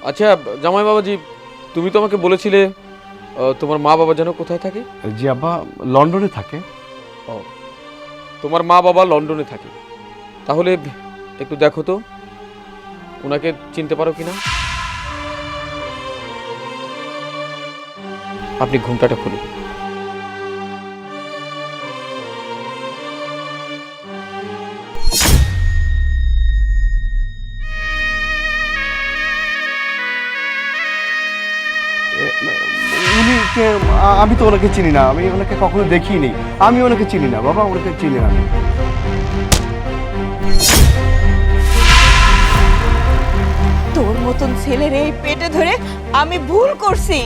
আচ্ছা জামাই বাবাজি, তুমি তো আমাকে বলেছিলে তোমার মা বাবা যেন কোথায় থাকে? জি আব্বা, লন্ডনে থাকে। ও, তোমার মা বাবা লন্ডনে থাকে, তাহলে একটু দেখো তো ওনাকে চিনতে পারো কিনা। আপনি ঘুমটাটা খুলুন। উনি কে? আমি তো ওনাকে চিনি না, আমি ওনাকে কখনো দেখিনি। আমি ওনাকে চিনি না বাবা, ওনাকে চিনি না আমি। তোর মতন ছেলের এই পেটে ধরে আমি ভুল করছি।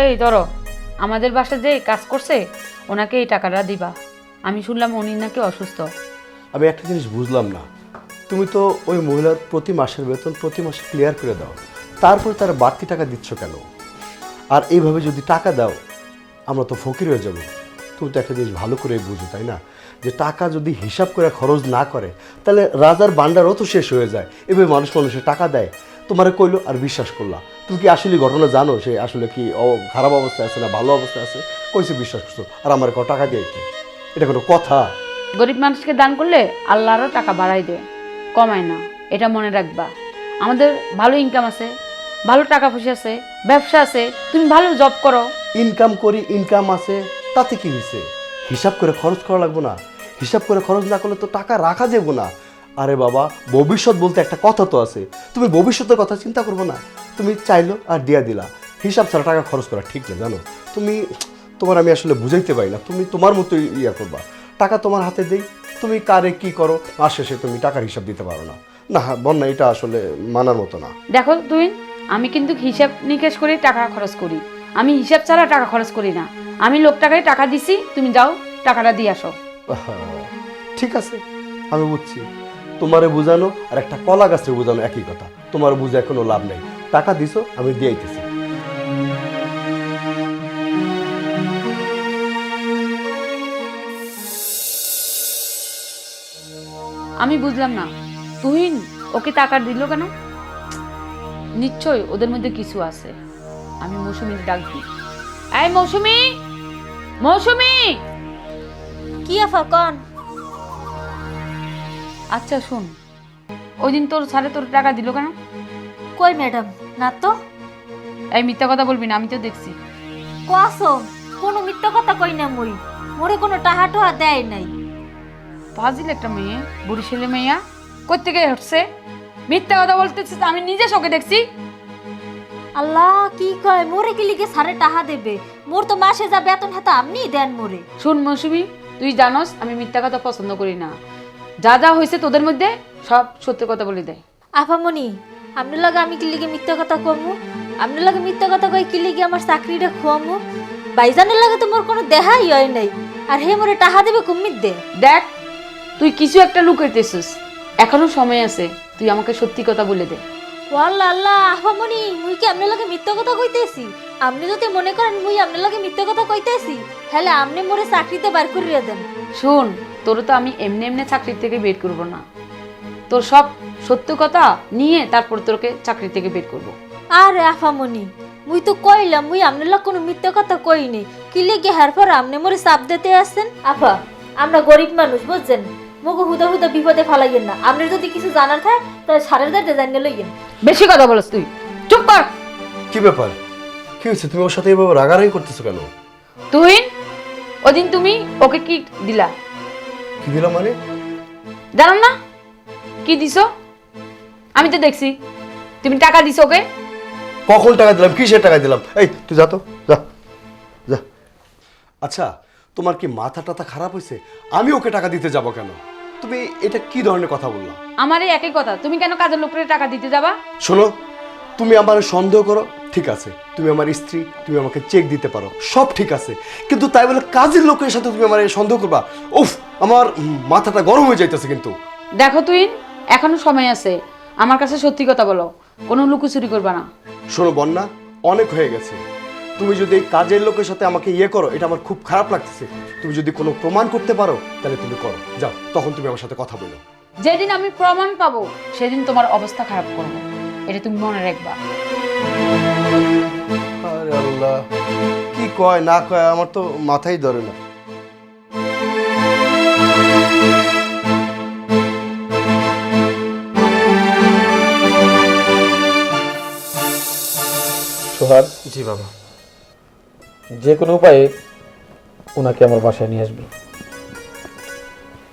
এই ধরো, আমাদের বাসা যে কাজ করছে ওনাকে এই টাকাটা দিবা। আমি শুনলাম উনি নাকি অসুস্থ। আমি একটা জিনিস বুঝলাম না, তুমি তো ওই মহিলার প্রতি মাসের বেতন প্রতি মাসে ক্লিয়ার করে দাও, তারপরে তার বাড়তি টাকা দিচ্ছ কেন? আর এইভাবে যদি টাকা দাও আমরা তো ফকির হয়ে যাব। তুমি তো একটা জিনিস ভালো করে বুঝো, তাই না? যে টাকা যদি হিসাব করে খরচ না করে তাহলে রাজার ভান্ডারও তো শেষ হয়ে যায়। এভাবে মানুষের টাকা দেয়, তোমারে কইলো আর বিশ্বাস করলা। তুমি কি আসলে ঘটনা জানো সে আসলে কি খারাপ অবস্থায় আছে না ভালো অবস্থায় আছে? কইছে বিশ্বাস করছো, আর আমার টাকা দিয়ে কি? এটা কোনো কথা? গরিব মানুষকে দান করলে আল্লাহরও টাকা বাড়াই দেয়, কমায় না। এটা মনে রাখবা। আমাদের ভালো ইনকাম আছে, ভালো টাকা পয়সা আছে, ব্যবসা আছে, তুমি ভালো জব করো। ইনকাম করি, ইনকাম আছে, তাতে কি হয়েছে? হিসাব করে খরচ করা লাগবো না? হিসাব করে খরচ না করলে তো টাকা রাখা যাবো না। আরে বাবা, ভবিষ্যৎ বলতে একটা কথা তো আছে, তুমি ভবিষ্যতের কথা চিন্তা করবো না? তুমি চাইলো আর দিয়া দিলা, হিসাব ছাড়া টাকা খরচ করা ঠিক না, জানো? তোমার আমি আসলে বুঝাইতে পারি না। তুমি তোমার মতো ইয়া করবা, টাকা তোমার হাতে দেই, তুমি কারে কি করো, মাস শেষে তুমি টাকার হিসাব দিতে পারো না। না বন্যা, এটা আসলে মানার মতো না। দেখো তুই, আমি কিন্তু হিসাব নিকেশ করে টাকা খরচ করি। আমি হিসাব ছাড়া টাকা খরচ করি না। আমি লোকটাকে টাকা দিছি, তুমি যাও টাকাটা দিয়ে আসো। ঠিক আছে, আমি বুঝছি। তোমারে বুঝানো আর একটা কলা গাছের বুঝানো একই কথা। তোমার বুঝে কোনো লাভ নেই। টাকা দিছো, আমি দিয়েইতেছি। আমি বুঝলাম না, তুহিন ওকে টাকা দিল কেন? নিশ্চয় ওদের মধ্যে কিছু আছে। আমি মৌসুমীর ডাক দিই। এই মৌসুমী, মৌসুমী! কি আফা কন? আচ্ছা শোন, ওই দিন তোর স্যারে তোর টাকা দিল কেন? কই ম্যাডাম, না তো। এই মিথ্যা কথা বলবি না, আমি তো দেখছি। কসো, কোনো মিথ্যা কথা কই না মই। মোরে কোনো টাহা টোহা দেয় নাই। ফাজিল একটা মেয়ে, বুড়ি ছেলে মেয়া কই থেকে হচ্ছে? মিথ্যা কথা বলতেছিস, আমি নিজে চোখে দেখছি। আল্লাহ, কি কয়? মোরে কি লিগে সারে টাহা দেবে? মোর তো মাসে যা বেতন হাতে আপনি দেন মোরে। শুন মৌসুমী, তুই জানোস আমি মিথ্যা কথা পছন্দ করি না। যা যা হয়েছে তোদের মধ্যে সব সত্য কথা বলে দেয়। আফামনি, আপনার লাগে আমি কি লিগে মিথ্যা কথা কমু? আপনার লাগে মিথ্যা কথা কই কি লিগে আমার চাকরিটা খোয়ামু? বাইজানের লাগে তো মোর কোনো দেহাই হয় নাই, আর হে মোরে টাহা দেবে কুমির দে। দেখ, তুই কিছু একটা লুকাইতেছিস, এখনো সময় আছে, তুই আমাকে সত্যি কথা বলে দে। ওয়াল্লাহ আল্লাহ, আফামনি মুই কি আপনার লাগে মিথ্যা কথা কইতেছি? আপনি যদি মনে করেন মুই আপনার লাগে মিথ্যা কথা কইতেছি, তাহলে আপনি মোরে চাকরিতে বার করিয়ে দেন। শুন, তোর তো আমি এমনি এমনি চাকরি থেকে বের করব না। তোর সব সত্য কথা নিয়ে তারপর তোকে চাকরি থেকে বের করব। আরে আফামনি, মুই তো কইলাম মুই আপনার লাগে কোনো মিথ্যা কথা কইনি। কি লেগে হারপর আপনি মোরে চাপ দিতে আসছেন? আফা, আমরা গরিব মানুষ বুঝছেন, মগো হুদা হুদা বিপদে ফালাইয়েন না। আপনার যদি কিছু জানার থাকে তাহলে সারের দাঁড়িয়ে জানিয়ে লইয়েন। বেশি কথা বলস তুই, চুপ কর। কি ব্যাপার? কি হয়েছে? তুমি ওর সাথে এভাবে রাগারাগি করতেছো কেন? তুই ওদিন তুমি ওকে কি দিলা? কি দিলাম মানে? জানো না কি দিছো? আমি তো দেখছি তুমি টাকা দিছো ওকে। কখন টাকা দিলাম? কিসের টাকা দিলাম? এই তুই যা তো, যা যা। আচ্ছা, তোমার কি মাথা টাথা খারাপ হয়েছে? আমি ওকে টাকা দিতে যাব কেন? তুমি এটা কি ধরনের কথা বললা? আমার এই একই কথা, তুমি কেন কাজের লোকের টাকা দিতে যাবা? শোনো, তুমি আমার সন্দেহ করো, ঠিক আছে, তুমি আমার স্ত্রী, তুমি আমাকে চেক দিতে পারো, সব ঠিক আছে, কিন্তু তাই বলে কাজের লোকের সাথে তুমি আমার সন্দেহ করবা? উফ, আমার মাথাটা গরম হয়ে যাইতেছে কিন্তু। দেখো তুই, এখনো সময় আছে, আমার কাছে সত্যি কথা বলো, কোনো লুকোচুরি করবা না। শোনো বন্যা, অনেক হয়ে গেছে। তুমি যদি এই কাজের লোকের সাথে আমাকে ইয়ে করো, এটা আমার খুব খারাপ লাগতেছে। তুমি যদি কোনো প্রমাণ করতে পারো তাহলে তুমি করো, যাও, তখন তুমি আমার সাথে কথা বলো। যেদিন আমি প্রমাণ পাবো সেদিন তোমার অবস্থা খারাপ করবো, এটা তুমি মনে রাখবা। আরে আল্লাহ, কি কয় না কয় আমার তো মাথায় ধরে না। সোহাগ, জি বাবা। যে কোনো উপায়ে ওনাকে আমার বাসায় নিয়ে আসবি।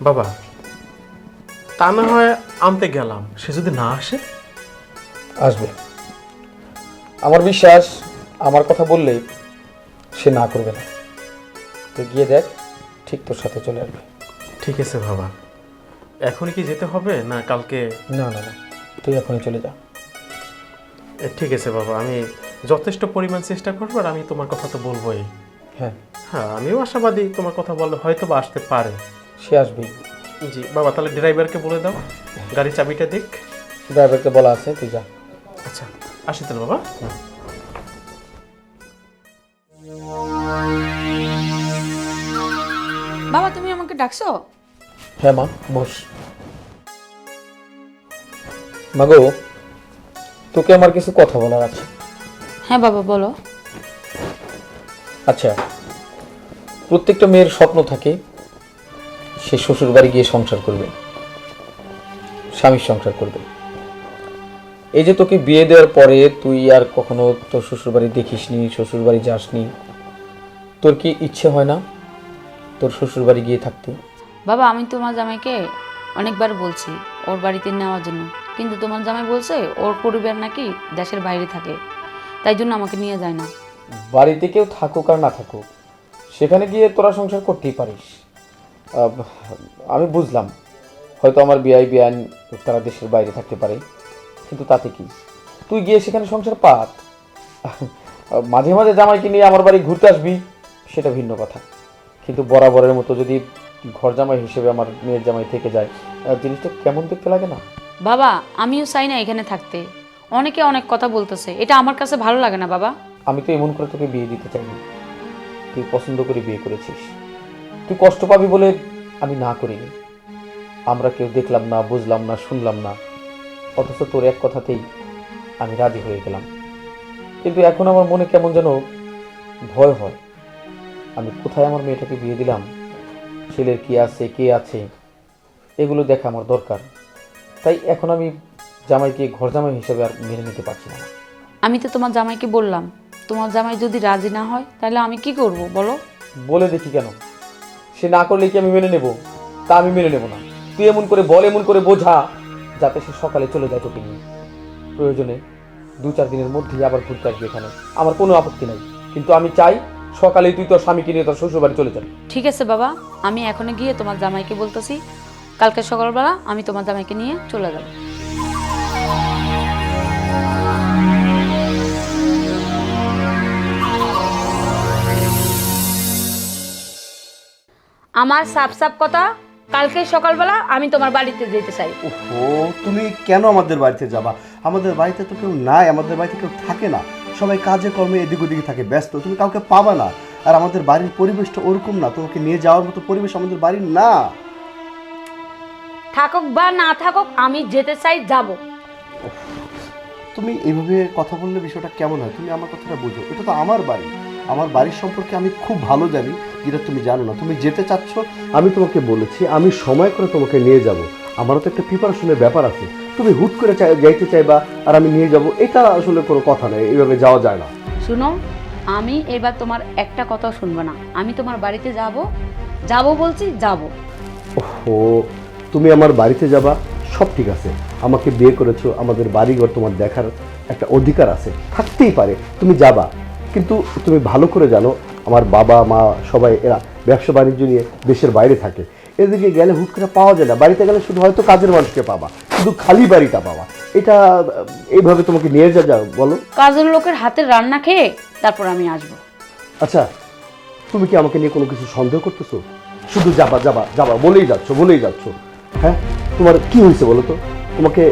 বাবা, তা না হয় আনতে গেলাম, সে যদি না আসে? আসবে, আমার বিশ্বাস। আমার কথা বললে সে না করবে না। তুই গিয়ে দেখ, ঠিক তোর সাথে চলে আসবে। ঠিক আছে বাবা, এখনই কি যেতে হবে না কালকে? না না না, তুই এখনই চলে যা। ঠিক আছে বাবা, আমি যথেষ্ট পরিমাণ চেষ্টা করবো, আর আমি তোমার কথা তো বলবোই। হ্যাঁ, হ্যাঁ, আমিও আশাবাদী তোমার কথা বললে হয়তো বা আসতে পারে। সে আসবেই। জি বাবা, তাহলে ড্রাইভারকে বলে দাও গাড়ির চাবিটা দেখ। ড্রাইভারকে বলা আছে, তুই যা। আচ্ছা, আসি তাহলে বাবা। বাবা, তুমি আমাকে ডাকছো? হ্যাঁ মা, বস। মাগো, তোকে আমার কিছু কথা বলার আছে। হ্যাঁ বাবা, বলো। আচ্ছা, প্রত্যেকটা মেয়ের স্বপ্ন থাকে সে শ্বশুর বাড়ি গিয়ে সংসার করবে, স্বামীর সংসার করবে। এই যে তোকে বিয়ে দেওয়ার পরে তুই আর কখনো তোর শ্বশুর বাড়ি দেখিসনি, শ্বশুর বাড়ি যাসনি, তোর কি ইচ্ছে হয় না তোর শ্বশুর বাড়ি গিয়ে থাকতে? বাবা, আমি তোমার জামাইকে অনেকবার বলছি ওর বাড়িতে নেওয়ার জন্য, কিন্তু তোমার জামাই বলছে ওর পরিবার নাকি দেশের বাইরে থাকে, তাই জন্য আমাকে নিয়ে যায় না। বাড়িতে কেউ থাকুক আর না থাকুক, সেখানে গিয়ে তোরা সংসার করতেই পারিস। আমি বুঝলাম হয়তো আমার বিআইন তারা দেশের বাইরে থাকতে পারে, কিন্তু তাতে কি, তুই গিয়ে সেখানে সংসার পাত। মাঝে মাঝে জামাইকে নিয়ে আমার বাড়ি ঘুরতে আসবি, সেটা ভিন্ন কথা, কিন্তু বরাবরের মতো যদি ঘর জামাই হিসেবে আমার মেয়ের জামাই থেকে যায়, জিনিসটা কেমন দেখতে লাগে না? বাবা, আমিও চাই না এখানে থাকতে, অনেকে অনেক কথা বলতেছে, এটা আমার কাছে ভালো লাগে না বাবা। আমি তো এমন করে তোকে বিয়ে দিতে চাইনি, তুই পছন্দ করে বিয়ে করেছিস, তুই কষ্ট পাবি বলে আমি না করিনি। আমরা কেউ দেখলাম না, বুঝলাম না, শুনলাম না, অথচ তোর এক কথাতেই আমি রাজি হয়ে গেলাম। কিন্তু এখন আমার মনে কেমন যেন ভয় হয়, আমি কোথায় আমার মেয়েটাকে বিয়ে দিলাম, ছেলের কি আছে কে আছে এগুলো দেখা আমার দরকার। তাই এখন আমি জামাইকে ঘর জামাই হিসেবে আর মেনে নিতে পারছি না। আমি তো তোমার জামাইকে বললাম, তোমার জামাই যদি রাজি না হয় তাহলে আমি কি করব বলো? বলে দেখি কেন, সে না করলে কি আমি মেনে নেব? তা আমি মেনে নেব না। তুই এমন করে বল, এমন করে বোঝা, যাতে সে সকালে চলে যায় তোকে নিয়ে। প্রয়োজনে 2-4 দিনের মধ্যেই আবার ঘুরতে আসবে এখানে, আমার কোনো আপত্তি নাই, কিন্তু আমি চাই সকালেই তুই তোর স্বামীকে নিয়ে তোর শ্বশুর বাড়ি চলে যাবি। ঠিক আছে বাবা, আমি এখনই গিয়ে তোমার জামাইকে বলতেছি, কালকে সকালবেলা আমি তোমার জামাইকে নিয়ে চলে যাব। আমার সাপ সাপ কথা, কালকে সকালবেলা আমি তোমার বাড়িতে যেতে চাই। ওহো, তুমি কেন আমাদের বাড়িতে যাবা? আমাদের বাড়িতে তো কেউ নাই, আমাদের বাড়িতে কেউ থাকে না, সবাই কাজে কর্মে এদিক ওদিকে থাকে ব্যস্ত, তুমি কাউকে পাবা না। আর আমাদের বাড়ির পরিবেশটা ওরকম না, তোমাকে নিয়ে যাওয়ার মতো পরিবেশ আমাদের বাড়ির না। থাকুক বা না থাকুক, আমি যেতে চাই, যাব। তুমি এইভাবে কথা বললে বিষয়টা কেমন হয়? তুমি আমার কথাটা বুঝো, এটা তো আমার বাড়ি, আমার বাড়ির সম্পর্কে আমি খুব ভালো জানি, যেটা তুমি জানো না। তুমি যেতে চাচ্ছ, আমি তোমাকে বলেছি আমি সময় করে তোমাকে নিয়ে যাব, আমারও তো একটা প্রিপারেশনের ব্যাপার আছে। তুমি হুট করে যাইতে চাইবা আর আমি নিয়ে যাব, এটা আসলে কোনো কথা নয়, এইভাবে যাওয়া যায় না। শুনো, আমি এবার তোমার একটা কথাও শুনবো না, আমি তোমার বাড়িতে যাব, যাব বলছি, যাব। ও, তুমি আমার বাড়িতে যাবা, সব ঠিক আছে, আমাকে বিয়ে করেছো, আমাদের বাড়িঘর তোমার দেখার একটা অধিকার আছে, থাকতেই পারে, তুমি যাবা। কিন্তু তুমি ভালো করে জানো আমার বাবা মা সবাই এরা ব্যবসা বাণিজ্য নিয়ে দেশের বাইরে থাকে, এদিকে গেলে হুট করে পাওয়া যায় না, বাড়িতে গেলে শুধু হয়তো কাজের মানুষকে পাবা, শুধু খালি বাড়িটা পাবা। এটা এইভাবে তোমাকে নিয়ে যাও বলো? কাজের লোকের হাতের রান্না খেয়ে তারপর আমি আসবো। আচ্ছা, তুমি কি আমাকে নিয়ে কোনো কিছু সন্দেহ করতেছো? শুধু যাবা যাবা যাবা বলেই যাচ্ছ। হ্যাঁ, তোমার কি হয়েছে বলো তো? তোমাকে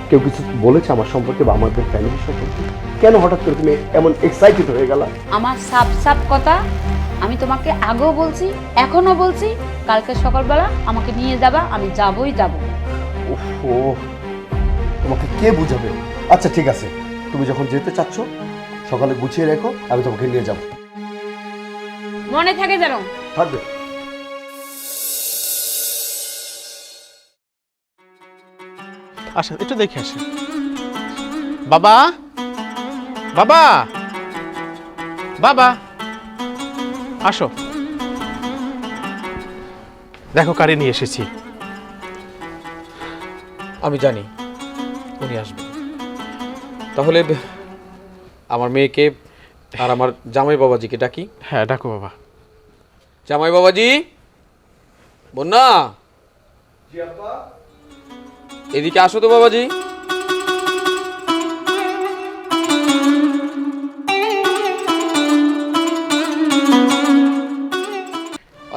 কেউ কিছু বলেছে আমার সম্পর্কে বা আমাদের ফ্যামিলির সম্পর্কে? কেন হঠাৎ করে তুমি এমন এক্সাইটেড হয়ে গেলা? আমার সাপ সাপ কথা আমি তোমাকে আগেও বলছি, এখনো বলছি, কালকে সকালবেলা আমাকে নিয়ে যাবা, আমি যাবই যাব। ও তোমাকে কে বুঝাবে? আচ্ছা ঠিক আছে, তুমি যখন যেতে চাচ্ছ সকালে গুছিয়ে রেখো, আমি তোমাকে নিয়ে যাব। মনে থাকে যেন। থাকবে। আসেন একটু দেখে আসেন। বাবা, বাবা, বাবা, আসো। দেখো কারে নিয়ে এসেছি। আমি জানি উনি আসবেন। তাহলে আমার মেয়েকে আর আমার জামাই বাবাজিকে ডাকি। হ্যাঁ ডাকো বাবা। জামাই বাবাজি, বন্যা, এদিকে আসো তো বাবাজি।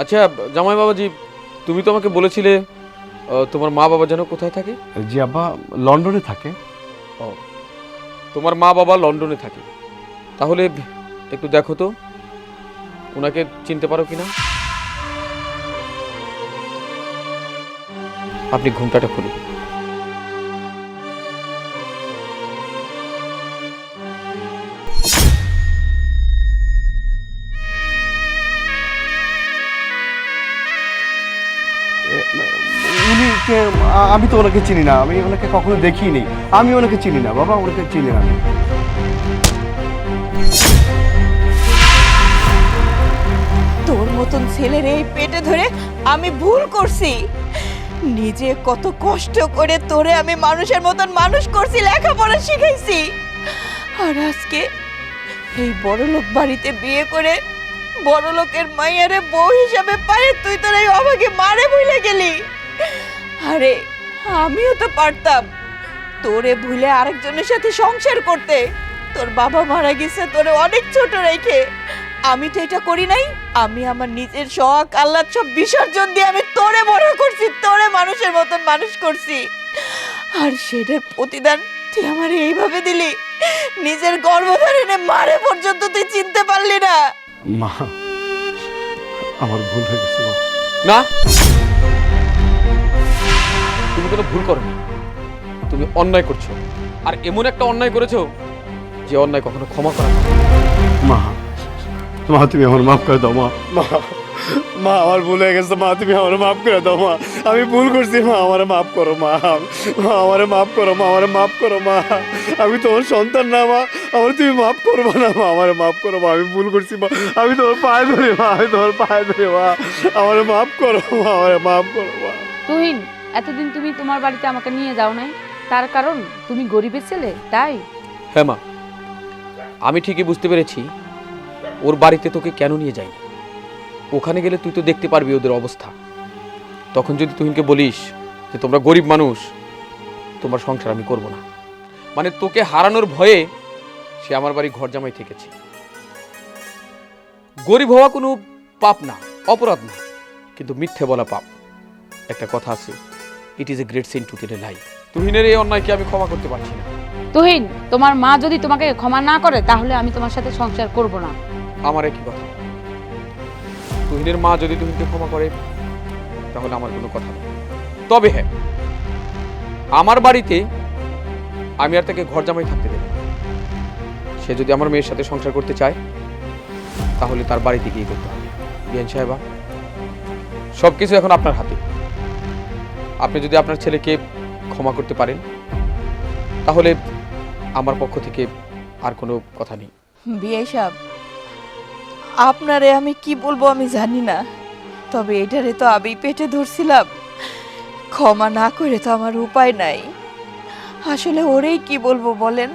আচ্ছা জামাই বাবাজি, তুমি তো আমাকে বলেছিলে তোমার মা বাবা যেন কোথায় থাকে? জি আব্বা, লন্ডনে থাকে। ও, তোমার মা বাবা লন্ডনে থাকে। তাহলে একটু দেখো তো ওনাকে চিনতে পারো কিনা। আপনি ঘুমটাটা খুলুন। উনি কে? আমি তো ওনাকে চিনি না, আমি ওনাকে কখনো দেখিনি। আমি ওনাকে চিনি না বাবা, ওনাকে চিনি না। তোর মতন ছেলের এই পেটে ধরে আমি ভুল করছি। নিজে কত কষ্ট করে তোরে আমি মানুষের মতন মানুষ করছি, লেখাপড়া শিখাইছি। আর আজকে এই বড়লোক বাড়িতে বিয়ে করে বড়লোকের মাইয়ারে বউ হিসাবে পায়ে তুই তোর এই অভাগে মারে ভুলে গেলি। আরে আমিও তো পারতাম তোরে ভুলে আরেকজনের সাথে সংসার করতে। তোর বাবা মারা গেছে তোরে অনেক ছোট রেখে। আমি তো এটা করি নাই। আমি আমার নিজের শখ আহ্লাদ সব বিসর্জন দিয়ে আমি তোরে বড় করছি, তোরে মানুষের মতন মানুষ করছি। আর সেটার প্রতিদান তুই আমার এইভাবে দিলি। নিজের গর্ভধারণে মারে পর্যন্ত তুই চিনতে পারলি না। মা, আমার ভুল হয়ে গেছে মা। না, তুমি কোনো ভুল করো, তুমি অন্যায় করছো। আর এমন একটা অন্যায় করেছো যে অন্যায় কখনো ক্ষমা করা যায় না। মা, মা তুমি আমার মাফ করে দাও মা। মা, মা আমার ভুল হয়ে গেছে মা, তুমি আমার মাফ করে দাও মা। আমি ভুল করছি মা, আমারে মাফ করো মা। মা আমারে মাফ করো মা, আমারে মাফ করো মা। আমি তোমার সন্তান না মা, আমার তুমি মাফ করবো না মা, আমারে মাফ করো মা। আমি ভুল করছি মা, আমি তোমার পায়ে ধরে মা, আমি তোমার পায়ে ধরে মা। আমারে মাফ করো মা, আমারে মাফ করো মা। তুহিন, এতদিন তুমি তোমার বাড়িতে আমাকে নিয়ে যাও নাই, তার কারণ তুমি গরিবের ছেলে, তাই? হ্যাঁ মা, আমি ঠিকই বুঝতে পেরেছি ওর বাড়িতে তোকে কেন নিয়ে যাইনি। ওখানে গেলে তুই তো দেখতে পারবি ওদের অবস্থা। তখন যদি তুহিনকে বলিস যে তোমরা গরিব মানুষ, তোমার সংসার আমি করব না, মানে তোকে হারানোর ভয়ে সে আমার বাড়ি ঘর জামাই থেকেছে। গরিব হওয়া কোনো পাপ না, অপরাধ না, কিন্তু মিথ্যে বলা পাপ। একটা কথা আছে, it is a great sin to tell a lie. তুহিনের এই অন্যায়কে আমি ক্ষমা করতে পারছি না। তুহিন, তোমার মা যদি তোমাকে ক্ষমা না করে তাহলে আমি তোমার সাথে সংসার করব না। আমার একই কথা, তুহিনের মা যদি তুহিনকে ক্ষমা করে তাহলে আমার কোনো কথা নেই। তবে হ্যাঁ, আমার বাড়িতে আমি আর তাকে ঘর জামাই থাকতে দেব না। সে যদি আমার মেয়ের সাথে সংসার করতে চায় তাহলে তার বাড়িতে গিয়ে করতে হবে। বিয়ান সাহেবা, সবকিছু এখন আপনার হাতে। আপনি যদি আপনার ছেলেকে ক্ষমা করতে পারেন তাহলে আমার পক্ষ থেকে আর কোনো কথা নেই। বিয়ে সাহেব, আপনারে আমি কি বলবো আমি জানি না, তবে এটারে তো আমি পেটে ধরছিলাম। ক্ষমা না করে তো আমার উপায় নাই। আসলে ওরেই কি বলবো বলেন,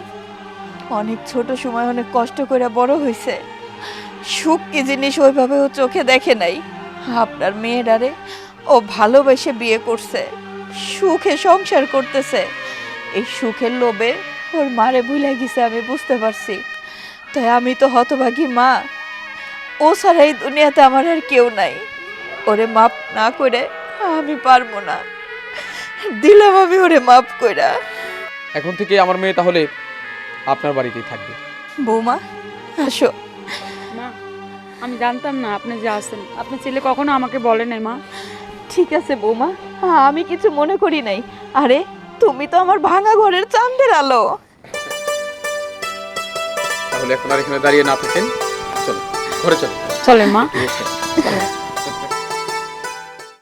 অনেক ছোট সময় অনেক কষ্ট করে বড় হয়েছে। সুখ কি জিনিস ওইভাবে ও চোখে দেখে নাই। আপনার মেয়েরারে ও ভালোবেসে বিয়ে করছে, সুখে সংসার করতেছে। এই সুখের লোভে ওর মারে ভুলে গেছে, আমি বুঝতে পারছি। তাই আমি তো হতভাগী মা, ও ছাড়া এই দুনিয়াতে আমার আর কেউ নাই। ওরে মাপ না করে আমি পারবো না। দিলাম আমি ওরে মাপ কইরা। এখন থেকে আমার মেয়ে তাহলে আপনার বাড়িতেই থাকবে। বৌমা আসো। মা, আমি জানতাম না আপনি যে আছেন। আপনার ছেলে কখনো আমাকে বলে নাই মা। ঠিক আছে বৌমা, আমি কিছু মনে করি নাই। আরে তুমি তো আমার ভাঙা ঘরের চাঁদের আলো। তাহলে এখন আর এখানে দাঁড়িয়ে না থাকেন, চলো ঘরে চলো। চলেন মা।